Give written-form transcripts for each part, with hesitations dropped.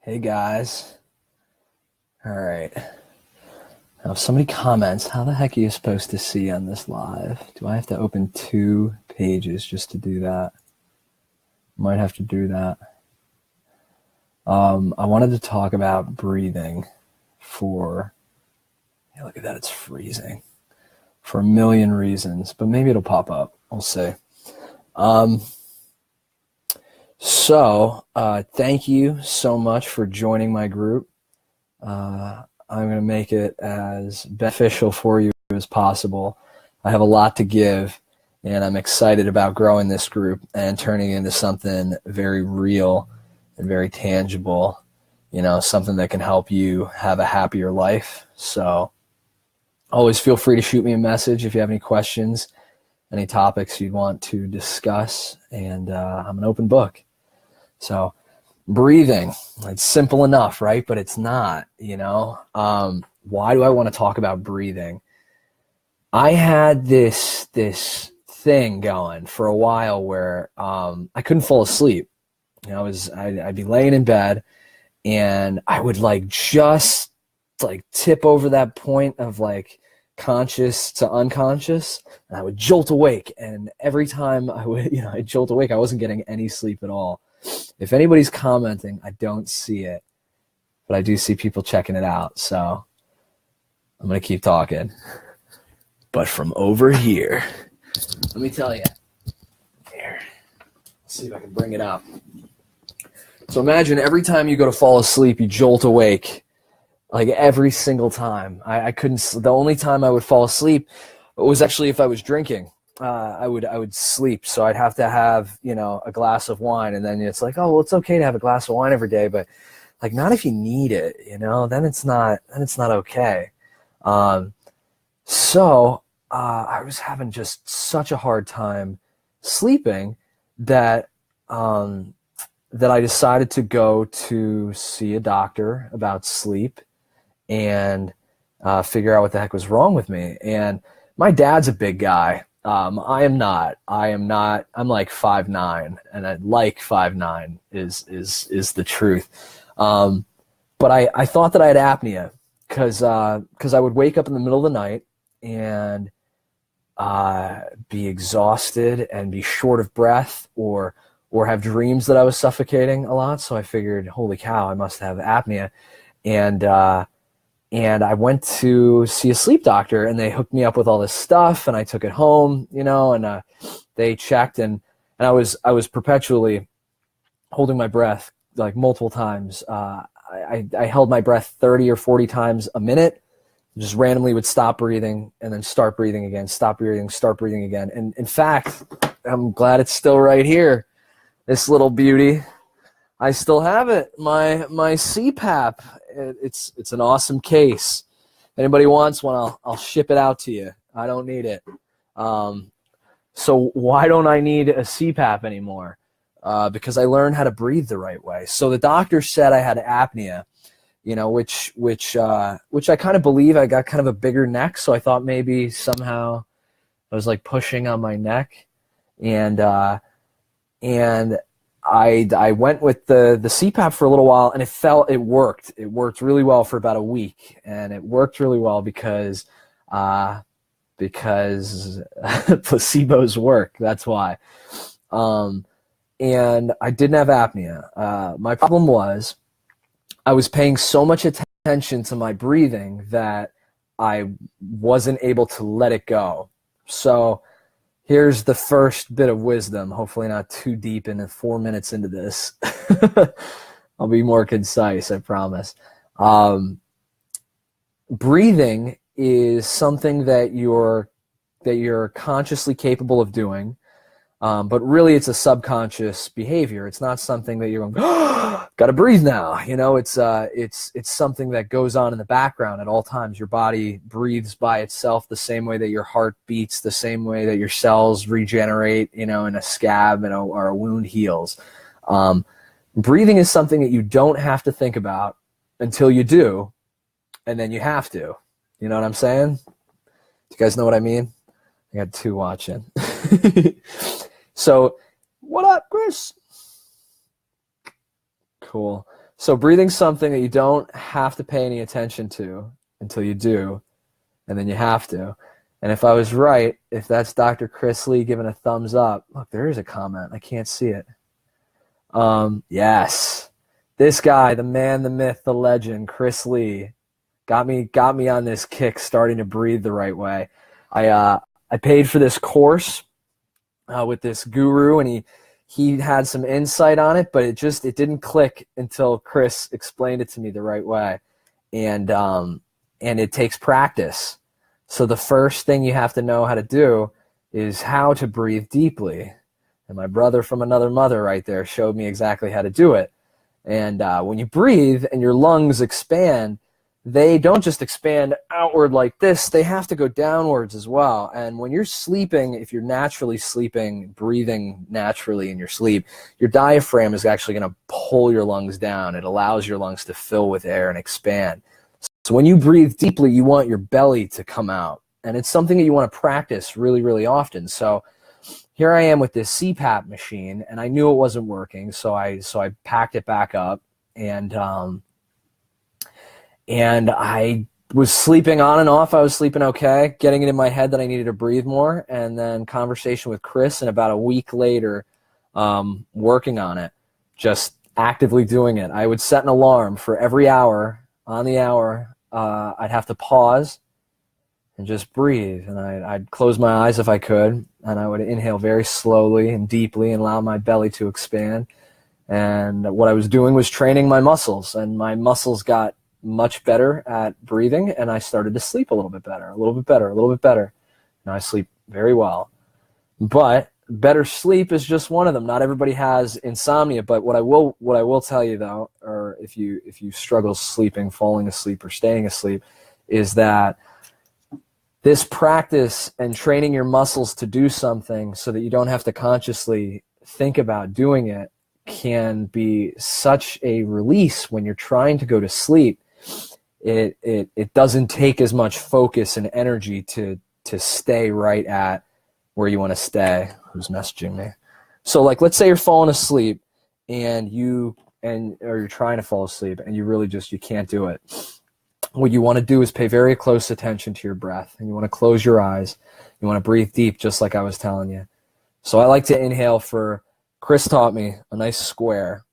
Hey guys. All right. Now, if somebody comments, how the heck are you supposed to see on this live? Do I have to open 2 pages just to do that? Might have to do that. I wanted to talk about breathing look at that, it's freezing, for a million reasons, but maybe it'll pop up. We'll see. Thank you so much for joining my group. I'm going to make it as beneficial for you as possible. I have a lot to give, and I'm excited about growing this group and turning it into something very real and very tangible, something that can help you have a happier life. So always feel free to shoot me a message if you have any questions, any topics you'd want to discuss, and I'm an open book. So breathing, it's simple enough, right? But it's not, why do I want to talk about breathing? I had this thing going for a while where I couldn't fall asleep. I'd be laying in bed and I would just tip over that point of conscious to unconscious, and I would jolt awake. And every time I jolt awake, I wasn't getting any sleep at all. If anybody's commenting, I don't see it, but I do see people checking it out. So I'm going to keep talking. But from over here, let me tell you. Here, let's see if I can bring it up. So imagine every time you go to fall asleep, you jolt awake, every single time. I couldn't. The only time I would fall asleep was actually if I was drinking. I would sleep, so I'd have to have a glass of wine, and then it's it's okay to have a glass of wine every day, but not if you need it, then it's not okay. So I was having just such a hard time sleeping that I decided to go to see a doctor about sleep and figure out what the heck was wrong with me. And my dad's a big guy. I am not. I'm 5'9", and 5'9" is the truth. But I thought that I had apnea because I would wake up in the middle of the night and be exhausted and be short of breath or have dreams that I was suffocating a lot. So I figured, holy cow, I must have apnea. And I went to see a sleep doctor, and they hooked me up with all this stuff, and I took it home, and they checked, and I was perpetually holding my breath multiple times. I held my breath 30 or 40 times a minute, just randomly would stop breathing and then start breathing again, stop breathing, start breathing again. And in fact, I'm glad it's still right here. This little beauty, I still have it. My CPAP. It's an awesome case. If anybody wants one, I'll ship it out to you. I don't need it. So why don't I need a CPAP anymore? Because I learned how to breathe the right way. So the doctor said I had apnea, which I kind of believe. I got kind of a bigger neck, so I thought maybe somehow I was pushing on my neck, and I went with the CPAP for a little while, and it worked. It worked really well for about a week, and it worked really well because placebos work. That's why. And I didn't have apnea. My problem was I was paying so much attention to my breathing that I wasn't able to let it go. So here's the first bit of wisdom, hopefully not too deep into 4 minutes into this. I'll be more concise, I promise. Breathing is something that you're consciously capable of doing, but really it's a subconscious behavior. It's not something that you're going, oh, gotta breathe now. It's something that goes on in the background at all times. Your body breathes by itself the same way that your heart beats, the same way that your cells regenerate, in a scab or a wound heals. Breathing is something that you don't have to think about until you do, and then you have to. You know what I'm saying? Do you guys know what I mean? I got 2 watching. So, what up, Chris? Cool. So breathing's something that you don't have to pay any attention to until you do, and then you have to. And if I was right, if that's Dr. Chris Lee giving a thumbs up, look, there is a comment. I can't see it. Yes. This guy, the man, the myth, the legend, Chris Lee, got me on this kick starting to breathe the right way. I paid for this course with this guru, and he had some insight on it, but it didn't click until Chris explained it to me the right way. And it takes practice. So the first thing you have to know how to do is how to breathe deeply. And my brother from another mother right there showed me exactly how to do it. And when you breathe and your lungs expand, they don't just expand outward like this, they have to go downwards as well. And when you're sleeping, if you're naturally sleeping, breathing naturally in your sleep, your diaphragm is actually going to pull your lungs down. It allows your lungs to fill with air and expand. So when you breathe deeply, you want your belly to come out. And it's something that you want to practice really, really often. So here I am with this CPAP machine, and I knew it wasn't working, so I packed it back up, and I was sleeping on and off. I was sleeping okay, getting it in my head that I needed to breathe more, and then conversation with Chris, and about a week later, working on it, just actively doing it. I would set an alarm for every hour. On the hour, I'd have to pause and just breathe, and I'd close my eyes if I could, and I would inhale very slowly and deeply and allow my belly to expand. And what I was doing was training my muscles, and my muscles got much better at breathing, and I started to sleep a little bit better, a little bit better, a little bit better. Now I sleep very well. But better sleep is just one of them. Not everybody has insomnia, but what I will tell you though, or if you struggle sleeping, falling asleep, or staying asleep, is that this practice and training your muscles to do something so that you don't have to consciously think about doing it can be such a release when you're trying to go to sleep. It doesn't take as much focus and energy to stay right at where you want to stay. Who's messaging me? So like, let's say you're falling asleep or you're trying to fall asleep and you can't do it. What you want to do is pay very close attention to your breath, and you want to close your eyes. You want to breathe deep, just like I was telling you. So I like to inhale Chris taught me a nice square.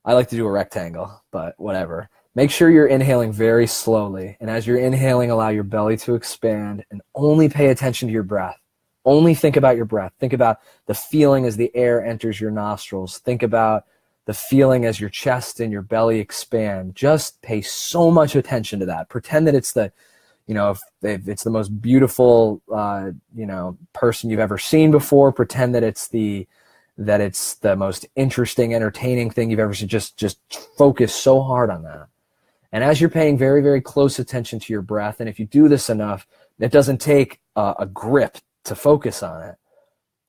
I like to do a rectangle, but whatever. Make sure you're inhaling very slowly, and as you're inhaling, allow your belly to expand, and only pay attention to your breath. Only think about your breath. Think about the feeling as the air enters your nostrils. Think about the feeling as your chest and your belly expand. Just pay so much attention to that. Pretend that it's if it's the most beautiful, person you've ever seen before. Pretend that it's the most interesting, entertaining thing you've ever seen. Just focus so hard on that. And as you're paying very, very close attention to your breath, and if you do this enough, it doesn't take a grip to focus on it.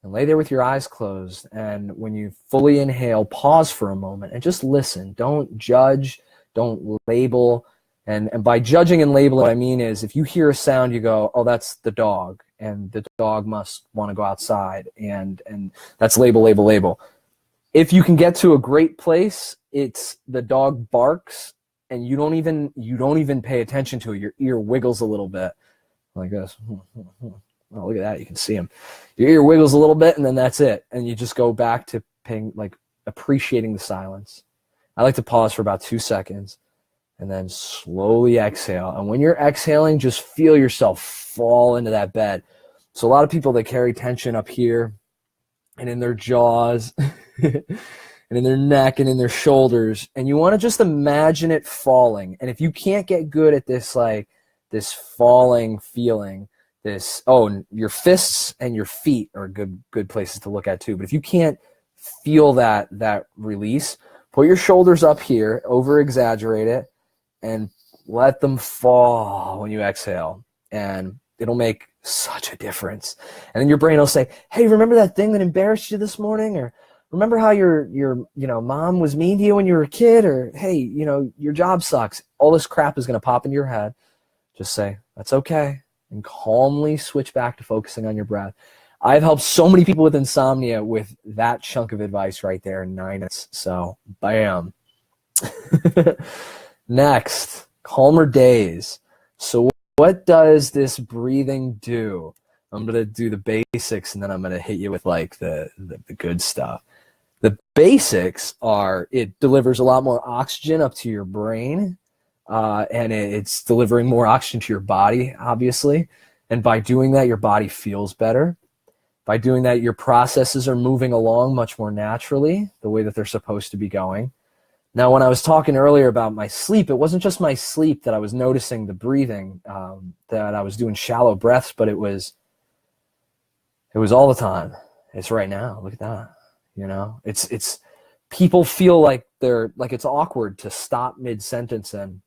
And lay there with your eyes closed, and when you fully inhale, pause for a moment and just listen. Don't judge, don't label. And by judging and labeling, what I mean is if you hear a sound, you go, oh, that's the dog, and the dog must want to go outside, and that's label, label, label. If you can get to a great place, it's the dog barks, and you don't even pay attention to it. Your ear wiggles a little bit like this. Oh, look at that. You can see him. Your ear wiggles a little bit, and then that's it. And you just go back to appreciating the silence. I like to pause for about 2 seconds and then slowly exhale. And when you're exhaling, just feel yourself fall into that bed. So a lot of people, they carry tension up here and in their jaws and in their neck and in their shoulders. And you want to just imagine it falling. And if you can't get good at this falling feeling, your fists and your feet are good places to look at too. But if you can't feel that release, put your shoulders up here, over exaggerate it, and let them fall when you exhale. And it'll make such a difference. And then your brain will say, hey, remember that thing that embarrassed you this morning? Or remember how your mom was mean to you when you were a kid? Or hey, your job sucks. All this crap is going to pop into your head. Just say, that's okay. And calmly switch back to focusing on your breath. I've helped so many people with insomnia with that chunk of advice right there in 9 minutes. So, bam. Next, calmer days. So what does this breathing do? I'm going to do the basics, and then I'm going to hit you with like the good stuff. The basics are it delivers a lot more oxygen up to your brain, and it's delivering more oxygen to your body, obviously. And by doing that, your body feels better. By doing that, your processes are moving along much more naturally, the way that they're supposed to be going. Now, when I was talking earlier about my sleep, it wasn't just my sleep that I was noticing the breathing, that I was doing shallow breaths, but it was all the time. It's right now. Look at that. You know, it's people feel like it's awkward to stop mid-sentence and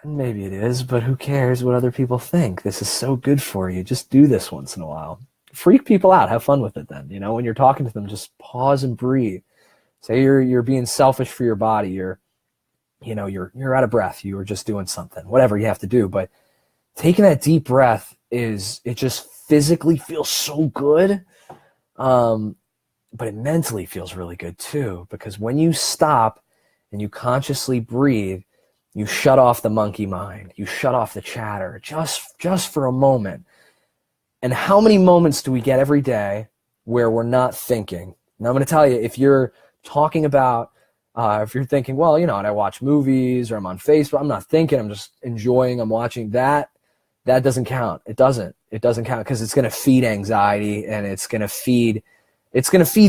maybe it is, but who cares what other people think? This is so good for you. Just do this once in a while. Freak people out. Have fun with it then. You know, when you're talking to them, just pause and breathe. Say you're being selfish for your body. You're out of breath. You were just doing something, whatever you have to do. But taking that deep breath it just physically feels so good. But it mentally feels really good too, because when you stop and you consciously breathe, you shut off the monkey mind. You shut off the chatter just for a moment. And how many moments do we get every day where we're not thinking? Now I'm going to tell you, if you're talking about, if you're thinking, well, you know, and I watch movies or I'm on Facebook, I'm not thinking, I'm just enjoying, I'm watching that doesn't count. It doesn't count, because it's going to feed anxiety, and it's going to feed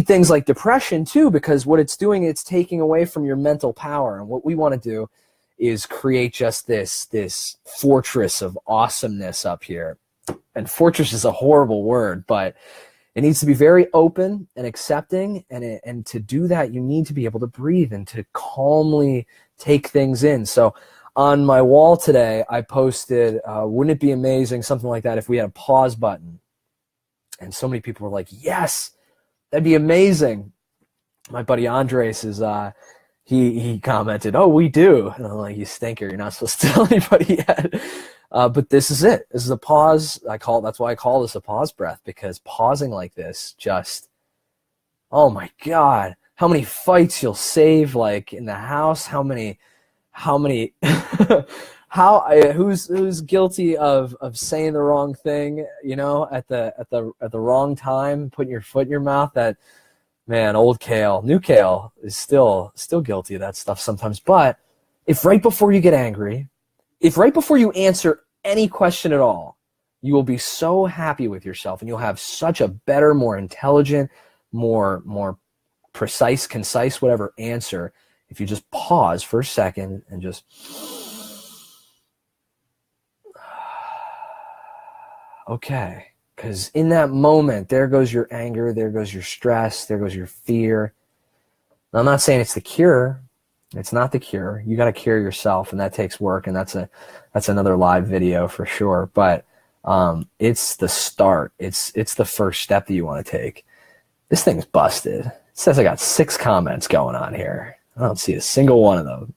things like depression too, because what it's doing, it's taking away from your mental power. And what we want to do is create just this fortress of awesomeness up here. And fortress is a horrible word, but it needs to be very open and accepting. And to do that, you need to be able to breathe and to calmly take things in. So on my wall today, I posted, wouldn't it be amazing, something like that, if we had a pause button? And so many people were like, yes, that'd be amazing. My buddy Andres is, he commented, oh, we do. And I'm like, you stinker, you're not supposed to tell anybody yet. But this is it. This is a pause. That's why I call this a pause breath, because pausing like this just, oh my God, how many fights you'll save, like in the house, who's guilty of saying the wrong thing, you know, at the wrong time, putting your foot in your mouth. That, man, old Kale, new Kale is still guilty of that stuff sometimes. But if right before you get angry, if right before you answer any question at all, you will be so happy with yourself, and you'll have such a better, more intelligent, more precise, concise, whatever answer, if you just pause for a second and just, okay. Because in that moment, there goes your anger, there goes your stress, there goes your fear. Now, I'm not saying it's the cure. It's not the cure. You got to cure yourself, and that takes work, and that's another live video for sure. But it's the start. It's the first step that you want to take. This thing's busted. It says I got 6 comments going on here. I don't see a single one of them.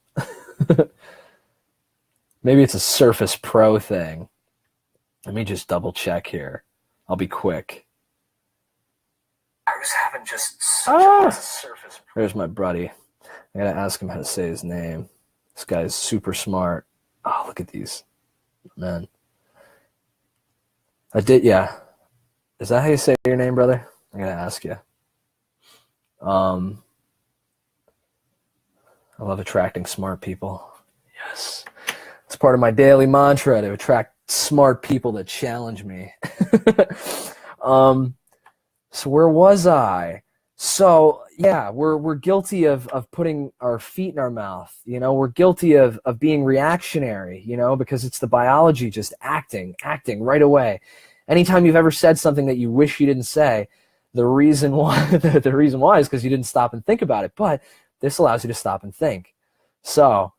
Maybe it's a Surface Pro thing. Let me just double check here. I'll be quick. I was having just such a Surface Pro. There's my buddy. I gotta ask him how to say his name. This guy's super smart. Oh, look at these. Man. Yeah. Is that how you say your name, brother? I gotta ask you. I love attracting smart people. Yes. It's part of my daily mantra, to attract smart people that challenge me. So where was I? So yeah, we're guilty of putting our feet in our mouth. You know, we're guilty of being reactionary, you know, because it's the biology just acting right away. Anytime you've ever said something that you wish you didn't say, the reason why is because you didn't stop and think about it. But this allows you to stop and think. So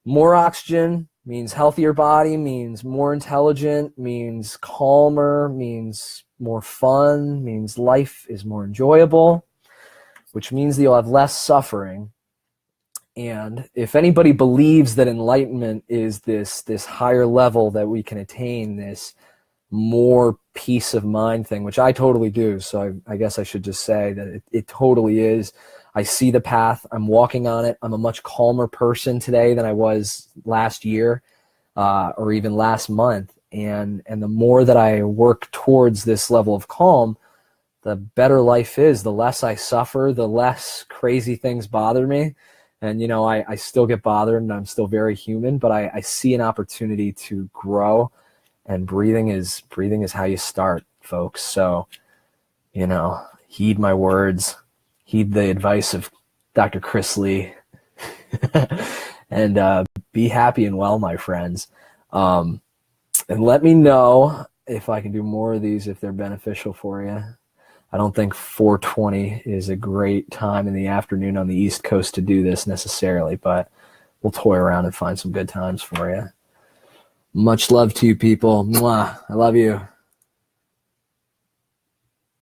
more oxygen means healthier body, means more intelligent, means calmer, means more fun, means life is more enjoyable, which means that you'll have less suffering. And if anybody believes that enlightenment is this higher level that we can attain, this more peace of mind thing, which I totally do. So I guess I should just say that it totally is. I see the path. I'm walking on it. I'm a much calmer person today than I was last year or even last month. And the more that I work towards this level of calm, the better life is. The less I suffer, the less crazy things bother me. And, I still get bothered and I'm still very human, but I see an opportunity to grow, and breathing is how you start, folks. So, heed my words, heed the advice of Dr. Chris Lee, and be happy and well, my friends. And let me know if I can do more of these, if they're beneficial for you. I don't think 4:20 is a great time in the afternoon on the East Coast to do this necessarily, but we'll toy around and find some good times for you. Much love to you people. Mwah. I love you.